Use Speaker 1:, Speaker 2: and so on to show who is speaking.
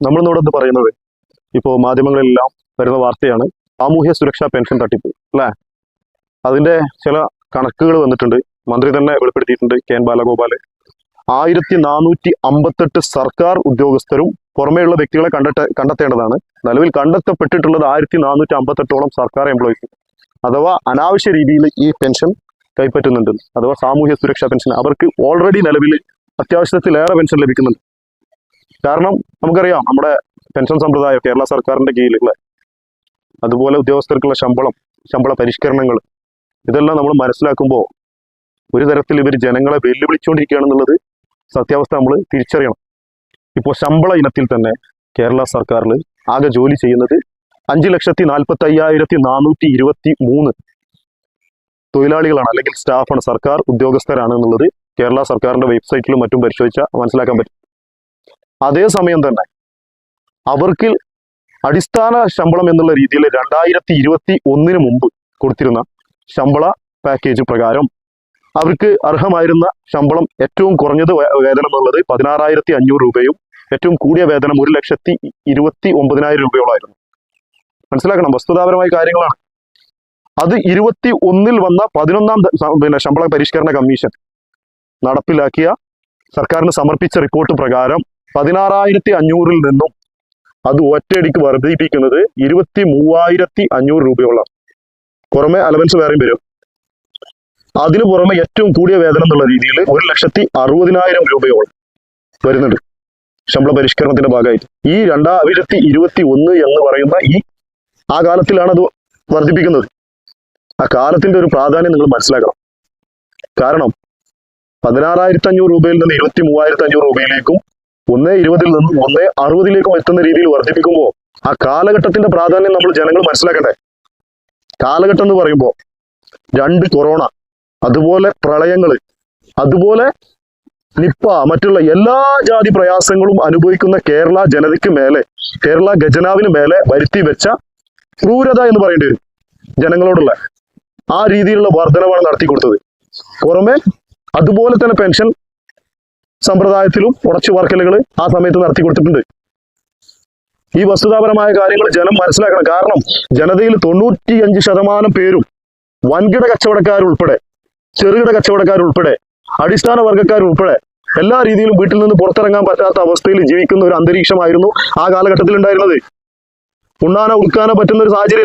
Speaker 1: നമ്മളിന്നോട് പറയുന്നത് ഇപ്പോൾ മാധ്യമങ്ങളിലെല്ലാം വരുന്ന വാർത്തയാണ് സാമൂഹ്യ സുരക്ഷാ പെൻഷൻ തട്ടിപ്പ് അല്ലേ. അതിന്റെ ചില കണക്കുകൾ വന്നിട്ടുണ്ട്. മന്ത്രി തന്നെ വെളിപ്പെടുത്തിയിട്ടുണ്ട്, KN ബാലഗോപാൽ. 1458 സർക്കാർ ഉദ്യോഗസ്ഥരും പുറമേയുള്ള വ്യക്തികളെ കണ്ടെത്തേണ്ടതാണ്. നിലവിൽ കണ്ടെത്തപ്പെട്ടിട്ടുള്ളത് 1458ഓളം സർക്കാർ എംപ്ലോയീസ് അഥവാ അനാവശ്യ രീതിയിൽ ഈ പെൻഷൻ കൈപ്പറ്റുന്നുണ്ട്. അഥവാ സാമൂഹ്യ സുരക്ഷാ പെൻഷൻ അവർക്ക് ഓൾറെഡി നിലവിൽ അത്യാവശ്യത്തിലേറെ പെൻഷൻ ലഭിക്കുന്നുണ്ട്. കാരണം നമുക്കറിയാം, നമ്മുടെ പെൻഷൻ സമ്പ്രദായം കേരള സർക്കാരിന്റെ കീഴിലുള്ള, അതുപോലെ ഉദ്യോഗസ്ഥർക്കുള്ള ശമ്പള പരിഷ്കരണങ്ങൾ, ഇതെല്ലാം നമ്മൾ മനസ്സിലാക്കുമ്പോൾ ഒരു തരത്തിൽ ഇവർ ജനങ്ങളെ വെല്ലുവിളിച്ചുകൊണ്ടിരിക്കുകയാണെന്നുള്ളത് സത്യാവസ്ഥ നമ്മൾ തിരിച്ചറിയണം. ഇപ്പോൾ ശമ്പള ഇനത്തിൽ തന്നെ കേരള സർക്കാരിൽ ആകെ ജോലി ചെയ്യുന്നത് 5,45,423 തൊഴിലാളികളാണ്, അല്ലെങ്കിൽ സ്റ്റാഫാണ്, സർക്കാർ ഉദ്യോഗസ്ഥരാണ് എന്നുള്ളത് കേരള സർക്കാരിന്റെ വെബ്സൈറ്റിലും മറ്റും പരിശോധിച്ചാൽ മനസ്സിലാക്കാൻ പറ്റും. അതേസമയം തന്നെ അവർക്ക് അടിസ്ഥാന ശമ്പളം എന്നുള്ള രീതിയിൽ 2021 മുമ്പ് കൊടുത്തിരുന്ന ശമ്പള പാക്കേജ് പ്രകാരം അവർക്ക് അർഹമായിരുന്ന ശമ്പളം ഏറ്റവും കുറഞ്ഞത് വേതനം എന്നുള്ളത് 16,500 രൂപയും ഏറ്റവും കൂടിയ വേതനം 1,29,000 രൂപയോളായിരുന്നു. മനസ്സിലാക്കണം, വസ്തുതാപരമായ കാര്യങ്ങളാണ്. അത് 21 വന്ന 11ാം ശമ്പള പരിഷ്കരണ കമ്മീഷൻ നടപ്പിലാക്കിയ സർക്കാരിന് സമർപ്പിച്ച റിപ്പോർട്ട് പ്രകാരം 16,500 നിന്നും അത് ഒറ്റയടിക്ക് വർദ്ധിപ്പിക്കുന്നത് 23,500 രൂപയോളം. പുറമെ അലവൻസ് വേറെയും വരും. അതിനു പുറമെ ഏറ്റവും കൂടിയ വേതനം എന്നുള്ള രീതിയിൽ 1,60,000 രൂപയോളം വരുന്നുണ്ട് ശമ്പള പരിഷ്കരണത്തിന്റെ ഭാഗമായിട്ട്. ഈ 2021 എന്ന് പറയുന്ന ആ കാലത്തിലാണ് അത് വർദ്ധിപ്പിക്കുന്നത്. ആ കാലത്തിന്റെ ഒരു പ്രാധാന്യം നിങ്ങൾ മനസ്സിലാക്കണം. കാരണം 16,500 രൂപയിൽ നിന്ന് 23,500 രൂപയിലേക്കും 1,20 നിന്നും 1,60 എത്തുന്ന രീതിയിൽ വർദ്ധിപ്പിക്കുമ്പോൾ ആ കാലഘട്ടത്തിന്റെ പ്രാധാന്യം നമ്മൾ ജനങ്ങൾ മനസ്സിലാക്കണ്ടേ. കാലഘട്ടം എന്ന് പറയുമ്പോൾ 2 കൊറോണ, അതുപോലെ പ്രളയങ്ങള്, അതുപോലെ നിപ്പ, മറ്റുള്ള എല്ലാ ജാതി പ്രയാസങ്ങളും അനുഭവിക്കുന്ന കേരള ജനതയ്ക്ക് മേലെ, കേരള ഖജനാവിന് മേലെ വരുത്തി വെച്ച ക്രൂരത എന്ന് പറയേണ്ടി വരും. ജനങ്ങളോടുള്ള ആ രീതിയിലുള്ള വർധനവാണ് നടത്തി കൊടുത്തത്. പുറമെ അതുപോലെ തന്നെ പെൻഷൻ സമ്പ്രദായത്തിലും ഉറച്ചു വാർക്കലുകൾ ആ സമയത്ത് നടത്തി കൊടുത്തിട്ടുണ്ട്. ഈ വസ്തുതാപരമായ കാര്യങ്ങൾ ജനം മനസ്സിലാക്കണം. കാരണം ജനതയിൽ 95% പേരും വൻകിട കച്ചവടക്കാരുൾപ്പെടെ, ചെറുകിട കച്ചവടക്കാരുൾപ്പെടെ, അടിസ്ഥാന വർഗ്ഗക്കാരുൾപ്പെടെ എല്ലാ രീതിയിലും വീട്ടിൽ നിന്ന് പുറത്തിറങ്ങാൻ പറ്റാത്ത അവസ്ഥയിൽ ജീവിക്കുന്ന ഒരു അന്തരീക്ഷമായിരുന്നു ആ കാലഘട്ടത്തിൽ ഉണ്ടായിരുന്നത്. ഉണ്ണാനോ ഉടുക്കാനോ പറ്റുന്ന ഒരു സാഹചര്യം